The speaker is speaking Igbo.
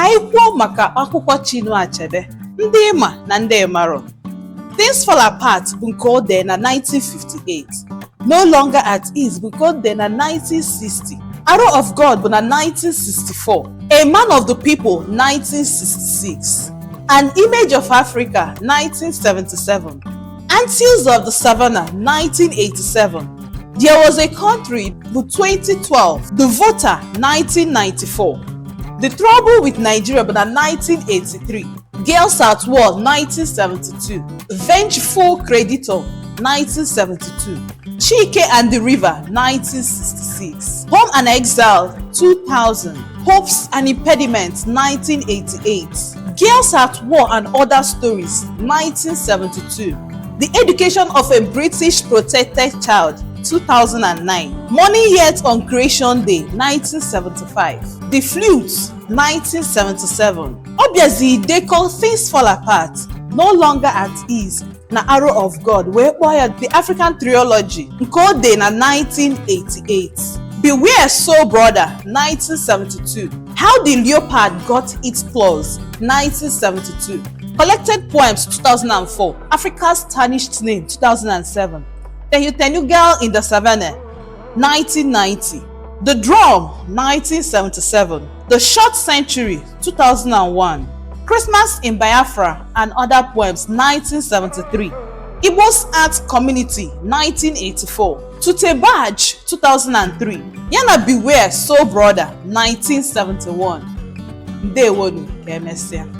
Ka anyị kwuo maka Akwukwo Chinua Achebe, ndị ịma na ndị ịmarọ. Things Fall Apart bụ nke o dee na 1958, No Longer at Ease bụ nke o dee na 1960, Arrow of God bụ na 1964, A Man of the People 1966, An Image of Africa 1977, Antilles of the Savannah 1987, There Was a Country bụ 2012, The Voter 1994, The Trouble with Nigeria bụ na 1983, Girls at War 1972, Vengeful Creditor 1972, Chike and the River 1966, Home and Exile 2000, Hopes and Impediments 1988, Girls at War and Other Stories 1972, The Education of a British Protected Child 2009, Money Yet on Creation Day 1975, The Flute 1977, Obiazi Deko Things Fall Apart, No Longer at Ease na Arrow of God wee kpọọ ya The African Trilogy nke o dee na 1988, Beware Soul Brother 1972, How the Leopard Got Its Claws 1972, Collected Poems 2004, Africa's Tarnished Name 2007, The Girl in the Savannah 1990, The Drum 1977, The Short Century 2001, Christmas in Biafra and Other Poems 1973, Igbo's Art Community 1984, Tute Badge 2003, Yana Beware Soul Brother 1971. Ndewonu ka emesịa.